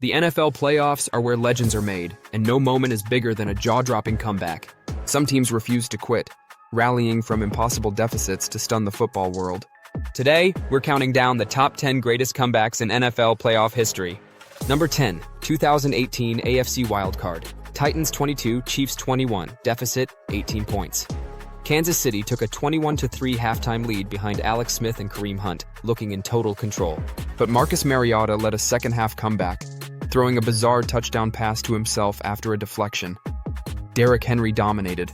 The NFL playoffs are where legends are made, and no moment is bigger than a jaw-dropping comeback. Some teams refuse to quit, rallying from impossible deficits to stun the football world. Today, we're counting down the top 10 greatest comebacks in NFL playoff history. Number 10, 2018 AFC Wildcard. Titans 22, Chiefs 21, deficit 18 points. Kansas City took a 21-3 halftime lead behind Alex Smith and Kareem Hunt, looking in total control. But Marcus Mariota led a second-half comeback, throwing a bizarre touchdown pass to himself after a deflection. Derrick Henry dominated,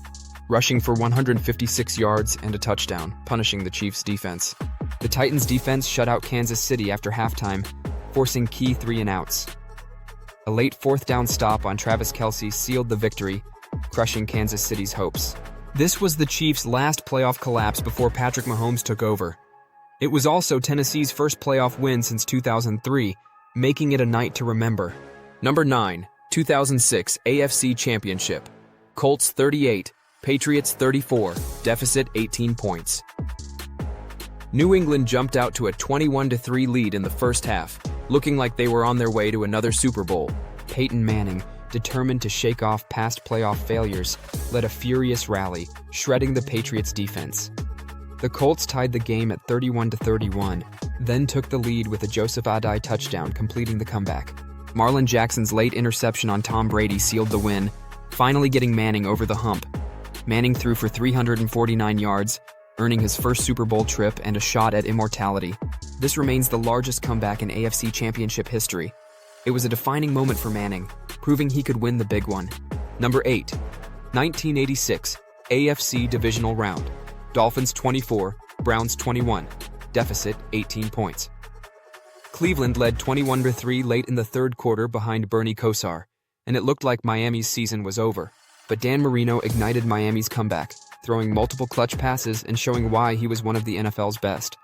rushing for 156 yards and a touchdown, punishing the Chiefs' defense. The Titans' defense shut out Kansas City after halftime, forcing key 3-and-outs. A late fourth-down stop on Travis Kelce sealed the victory, crushing Kansas City's hopes. This was the Chiefs' last playoff collapse before Patrick Mahomes took over. It was also Tennessee's first playoff win since 2003, making it a night to remember. Number 9, 2006 AFC Championship. Colts 38, Patriots 34, deficit 18 points. New England jumped out to a 21-3 lead in the first half, looking like they were on their way to another Super Bowl. Peyton Manning, determined to shake off past playoff failures, led a furious rally, shredding the Patriots' defense. The Colts tied the game at 31-31, then took the lead with a Joseph Adai touchdown, completing the comeback. Marlon Jackson's late interception on Tom Brady sealed the win, finally getting Manning over the hump. Manning threw for 349 yards, earning his first Super Bowl trip and a shot at immortality. This remains the largest comeback in AFC Championship history. It was a defining moment for Manning, proving he could win the big one. Number 8, 1986 AFC Divisional Round. Dolphins 24, Browns 21, deficit 18 points. Cleveland led 21-3 late in the third quarter behind Bernie Kosar, and it looked like Miami's season was over. But Dan Marino ignited Miami's comeback, throwing multiple clutch passes and showing why he was one of the NFL's best.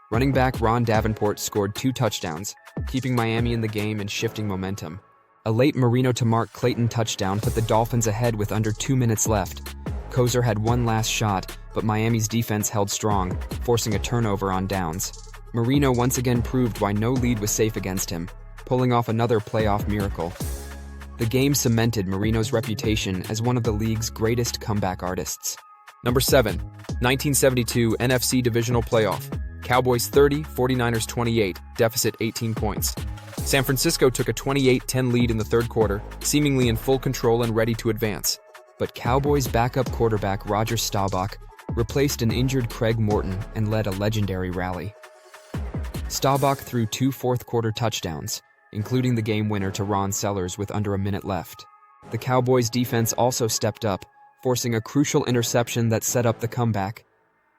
Running back Ron Davenport scored 2 touchdowns, keeping Miami in the game and shifting momentum. A late Marino to Mark Clayton touchdown put the Dolphins ahead with under 2 minutes left. Kosar had one last shot, but Miami's defense held strong, forcing a turnover on downs. Marino once again proved why no lead was safe against him, pulling off another playoff miracle. The game cemented Marino's reputation as one of the league's greatest comeback artists. Number 7, 1972 NFC Divisional Playoff. Cowboys 30, 49ers 28, deficit 18 points. San Francisco took a 28-10 lead in the third quarter, seemingly in full control and ready to advance. But Cowboys' backup quarterback Roger Staubach replaced an injured Craig Morton and led a legendary rally. Staubach threw 2 fourth-quarter touchdowns, including the game winner to Ron Sellers with under a minute left. The Cowboys' defense also stepped up, forcing a crucial interception that set up the comeback.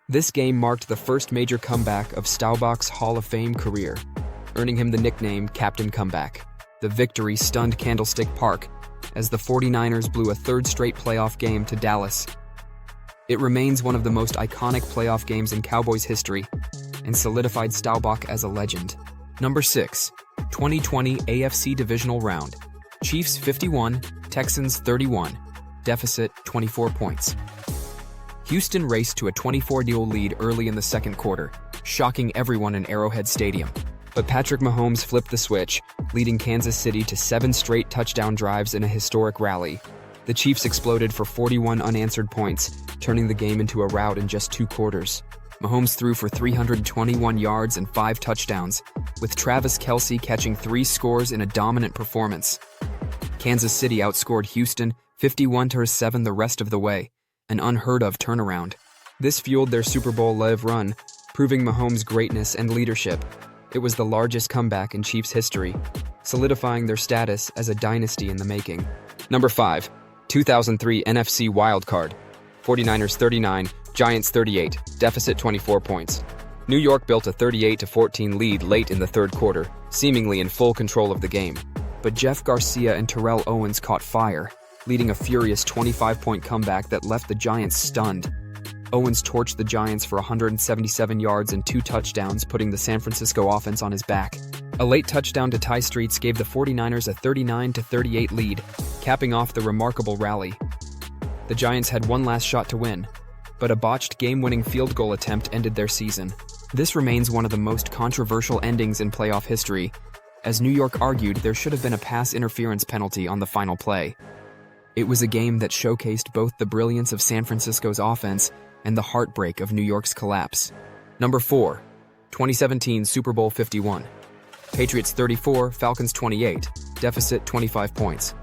This game marked the first major comeback of Staubach's Hall of Fame career, earning him the nickname Captain Comeback. The victory stunned Candlestick Park as the 49ers blew a third straight playoff game to Dallas. It remains one of the most iconic playoff games in Cowboys history and solidified Staubach as a legend. Number 6, 2020 AFC Divisional Round. Chiefs 51, Texans 31, deficit 24 points. Houston raced to a 24-0 lead early in the second quarter, shocking everyone in Arrowhead Stadium. But Patrick Mahomes flipped the switch, leading Kansas City to 7 straight touchdown drives in a historic rally. The Chiefs exploded for 41 unanswered points, turning the game into a rout in just 2 quarters. Mahomes threw for 321 yards and 5 touchdowns, with Travis Kelce catching 3 scores in a dominant performance. Kansas City outscored Houston 51-7 the rest of the way, an unheard-of turnaround. This fueled their Super Bowl live run, proving Mahomes' greatness and leadership. It was the largest comeback in Chiefs history, solidifying their status as a dynasty in the making. Number 5, 2003 NFC Wildcard. 49ers 39, Giants 38, deficit 24 points. New York built a 38-14 lead late in the third quarter, seemingly in full control of the game. But Jeff Garcia and Terrell Owens caught fire, leading a furious 25-point comeback that left the Giants stunned. Owens torched the Giants for 177 yards and 2 touchdowns, putting the San Francisco offense on his back. A late touchdown to Ty Streets gave the 49ers a 39-38 lead, capping off the remarkable rally. The Giants had one last shot to win, but a botched game-winning field goal attempt ended their season. This remains one of the most controversial endings in playoff history, as New York argued there should have been a pass interference penalty on the final play. It was a game that showcased both the brilliance of San Francisco's offense and the heartbreak of New York's collapse. Number 4. 2017 Super Bowl 51. Patriots 34, Falcons 28, deficit 25 points.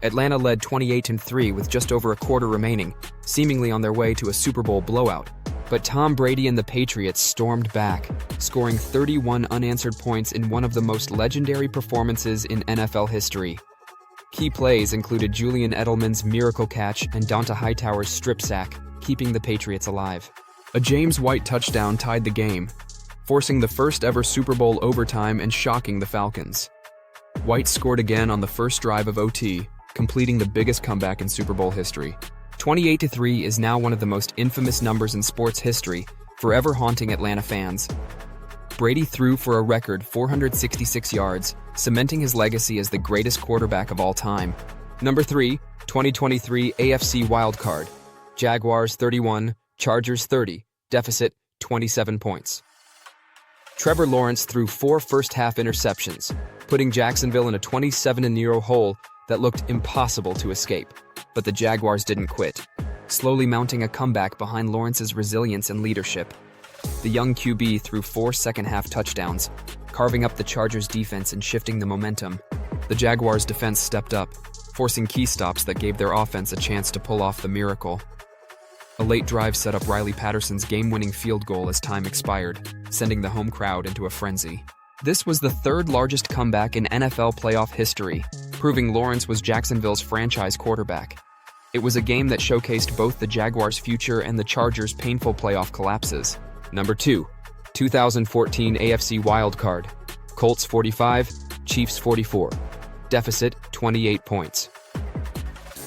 Atlanta led 28-3 with just over a quarter remaining, seemingly on their way to a Super Bowl blowout. But Tom Brady and the Patriots stormed back, scoring 31 unanswered points in one of the most legendary performances in NFL history. Key plays included Julian Edelman's miracle catch and Donta Hightower's strip sack, keeping the Patriots alive. A James White touchdown tied the game, forcing the first-ever Super Bowl overtime and shocking the Falcons. White scored again on the first drive of OT, completing the biggest comeback in Super Bowl history. 28-3 is now one of the most infamous numbers in sports history, forever haunting Atlanta fans. Brady threw for a record 466 yards, cementing his legacy as the greatest quarterback of all time. Number 3, 2023 AFC Wildcard. Jaguars 31, Chargers 30, deficit 27 points. Trevor Lawrence threw 4 first-half interceptions, putting Jacksonville in a 27-0 hole that looked impossible to escape. But the Jaguars didn't quit, slowly mounting a comeback behind Lawrence's resilience and leadership. The young QB threw 4 second-half touchdowns, carving up the Chargers' defense and shifting the momentum. The Jaguars' defense stepped up, forcing key stops that gave their offense a chance to pull off the miracle. A late drive set up Riley Patterson's game-winning field goal as time expired, sending the home crowd into a frenzy. This was the third-largest comeback in NFL playoff history, proving Lawrence was Jacksonville's franchise quarterback. It was a game that showcased both the Jaguars' future and the Chargers' painful playoff collapses. Number 2, 2014 AFC Wildcard. Colts 45, Chiefs 44. Deficit 28 points.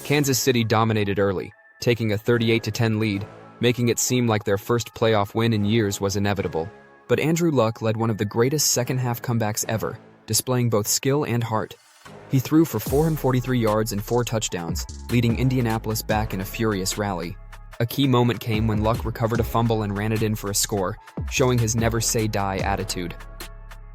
Kansas City dominated early, taking a 38-10 lead, making it seem like their first playoff win in years was inevitable. But Andrew Luck led one of the greatest second-half comebacks ever, displaying both skill and heart. He threw for 443 yards and 4 touchdowns, leading Indianapolis back in a furious rally. A key moment came when Luck recovered a fumble and ran it in for a score, showing his never-say-die attitude.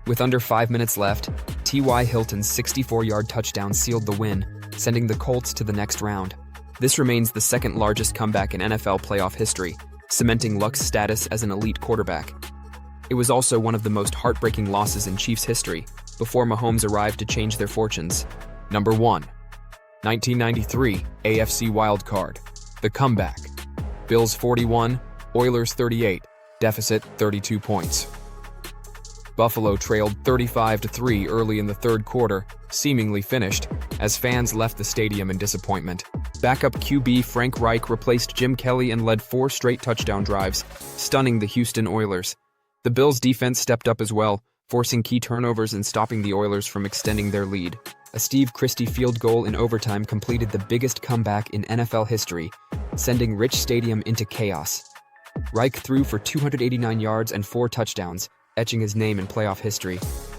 With under 5 minutes left, T.Y. Hilton's 64-yard touchdown sealed the win, sending the Colts to the next round. This remains the second-largest comeback in NFL playoff history, cementing Luck's status as an elite quarterback. It was also one of the most heartbreaking losses in Chiefs history, before Mahomes arrived to change their fortunes. Number 1, 1993 AFC Wildcard. The comeback. Bills 41, Oilers 38, deficit 32 points. Buffalo trailed 35-3 early in the third quarter, seemingly finished, as fans left the stadium in disappointment. Backup QB Frank Reich replaced Jim Kelly and led 4 straight touchdown drives, stunning the Houston Oilers. The Bills' defense stepped up as well, forcing key turnovers and stopping the Oilers from extending their lead. A Steve Christie field goal in overtime completed the biggest comeback in NFL history, sending Rich Stadium into chaos. Reich threw for 289 yards and 4 touchdowns, etching his name in playoff history.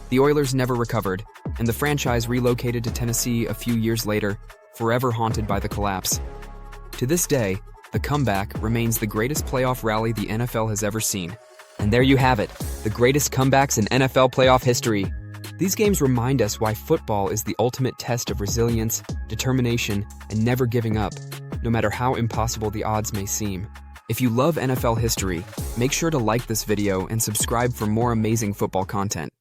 The Oilers never recovered, and the franchise relocated to Tennessee a few years later, forever haunted by the collapse. To this day, the comeback remains the greatest playoff rally the NFL has ever seen. And there you have it, the greatest comebacks in NFL playoff history. These games remind us why football is the ultimate test of resilience, determination, and never giving up, no matter how impossible the odds may seem. If you love NFL history, make sure to like this video and subscribe for more amazing football content.